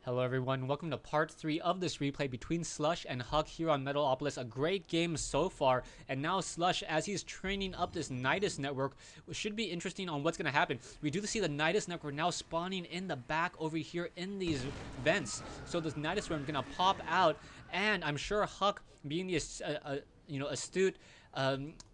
Hello everyone, welcome to part 3 of this replay between Slush and Huk here on Metalopolis. A great game so far, and now Slush, as he's training up this Nidus network, should be interesting on what's going to happen. We do see the Nidus network now spawning in the back over here in these vents. So this Nidus worm going to pop out, and I'm sure Huk, being the astute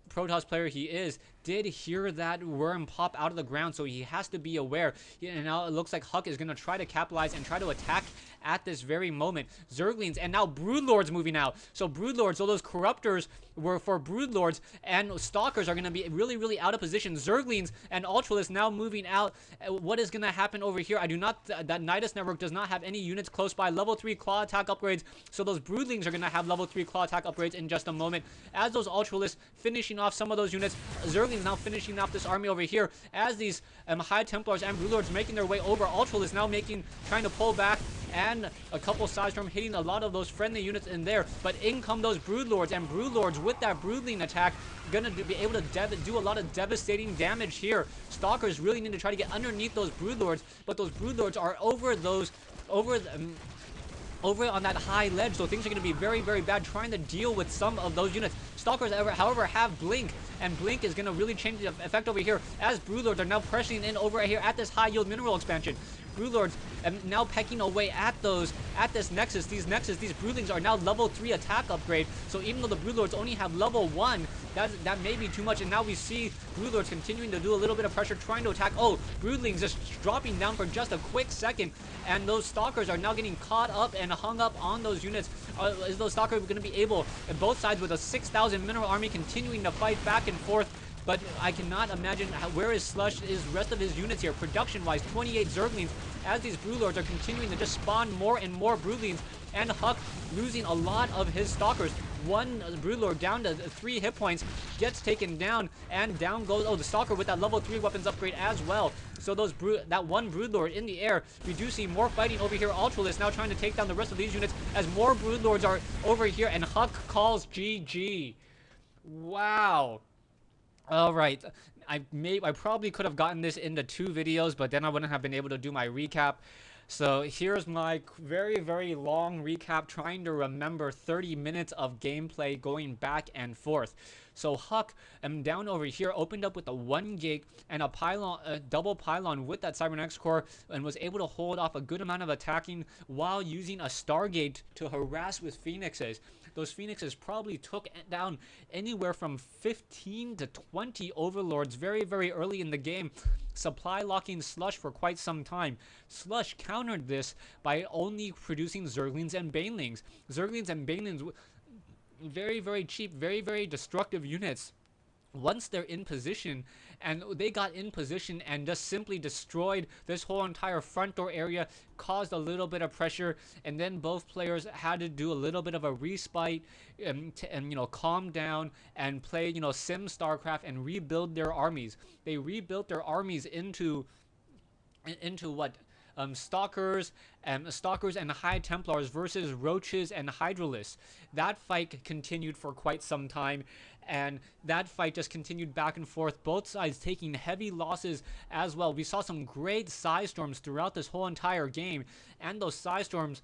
Protoss player he is, did hear that worm pop out of the ground, so he has to be aware. And now it looks like Huk is going to try to capitalize and try to attack at this very moment. Zerglings, and now Broodlords moving out. So Broodlords, so those Corruptors were for Broodlords, and Stalkers are going to be really out of position. Zerglings and Ultralists now moving out. What is going to happen over here? I do not, that Nidus network does not have any units close by. Level 3 claw attack upgrades, so those Broodlings are going to have level 3 claw attack upgrades in just a moment. As those Ultralists finishing off some of those units, Zerglings now finishing off this army over here. As these High Templars and Broodlords making their way over, Ultralists now trying to pull back, and a couple Sidestorm hitting a lot of those friendly units in there. But in come those Broodlords, and Broodlords with that Broodling attack gonna be able to do a lot of devastating damage here. Stalkers really need to try to get underneath those Broodlords, but those Broodlords are over on that high ledge, so things are going to be very bad trying to deal with some of those units. Stalkers, however, have Blink, and Blink is going to really change the effect over here as Broodlords are now pressing in over here at this high yield mineral expansion. Broodlords now pecking away at this Nexus. These Broodlings are now level 3 attack upgrade, so even though the Broodlords only have level 1, that may be too much, and now we see Broodlords continuing to do a little bit of pressure, trying to attack. Oh, Broodlings just dropping down for just a quick second, and those Stalkers are now getting caught up and hung up on those units. Is those Stalkers going to be able, and both sides with a 6,000 mineral army continuing to fight back and forth? But I cannot imagine where is rest of his units here. Production-wise, 28 Zerglings, as these Broodlords are continuing to just spawn more and more Broodlings, and Huk losing a lot of his Stalkers. One Broodlord down to 3 hit points, gets taken down, and down goes, the Stalker with that level 3 weapons upgrade as well. So that one Broodlord in the air. We do see more fighting over here. Ultralists now trying to take down the rest of these units as more Broodlords are over here, and Huk calls GG. Wow. All right, I probably could have gotten this into 2 videos, but then I wouldn't have been able to do my recap. So here's my very long recap, trying to remember 30 minutes of gameplay going back and forth. So Huk, down over here, opened up with a 1 gig and a double pylon with that Cybernetics core, and was able to hold off a good amount of attacking while using a Stargate to harass with Phoenixes. Those Phoenixes probably took down anywhere from 15 to 20 Overlords very early in the game, supply locking Slush for quite some time. Slush countered this by only producing Zerglings and Banelings. Zerglings and Banelings, very cheap, very destructive units. Once they're in position, and they got in position and just simply destroyed this whole entire front door area, caused a little bit of pressure, and then both players had to do a little bit of a respite and calm down and play sim StarCraft and rebuild their armies. They rebuilt their armies into what? Stalkers and High Templars versus Roaches and Hydralisks. That fight continued for quite some time, and that fight just continued back and forth, both sides taking heavy losses as well. We saw some great Psystorms throughout this whole entire game, and those Psystorms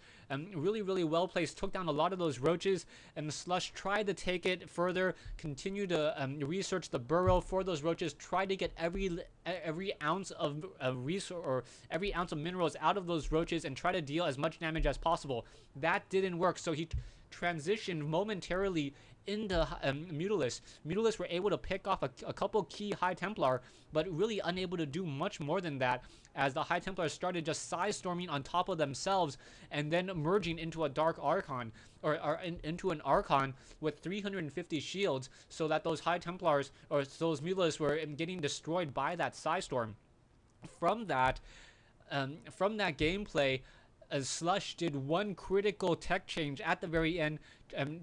really well placed, took down a lot of those Roaches, and Slush tried to take it further, continued to research the burrow for those Roaches, tried to get every ounce of resource, or every ounce of minerals out of those Roaches, and try to deal as much damage as possible. That didn't work, so he transitioned momentarily into Mutalisks. Mutalisks were able to pick off a couple key High Templar, but really unable to do much more than that, as the High Templars started just Psystorming on top of themselves, and then merging into a Dark Archon, or into an Archon with 350 shields, so that those High Templars, or those Mutalisks, were getting destroyed by that Psystorm. From that gameplay, Slush did one critical tech change at the very end,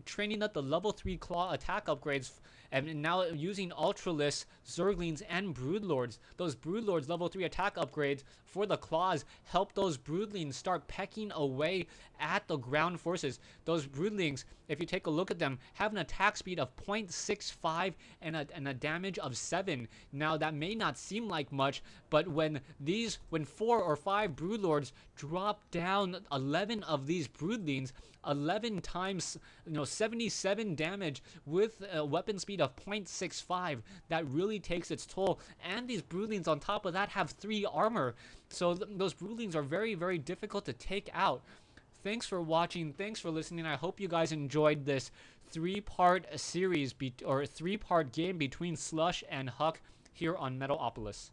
training up the level 3 claw attack upgrades, and now using Ultralisk, Zerglings, and Broodlords. Those Broodlords level 3 attack upgrades for the claws help those Broodlings start pecking away at the ground forces. Those Broodlings, if you take a look at them, have an attack speed of 0.65 and a damage of 7. Now that may not seem like much, but when 4 or 5 Broodlords drop down 11 of these Broodlings, 11 times 77 damage with a weapon speed of 0.65, that really takes its toll. And these Broodlings on top of that have 3 armor, so those Broodlings are very, very difficult to take out. Thanks for watching. Thanks for listening. I hope you guys enjoyed this 3-part series or 3-part game between Slush and Huk here on Metalopolis.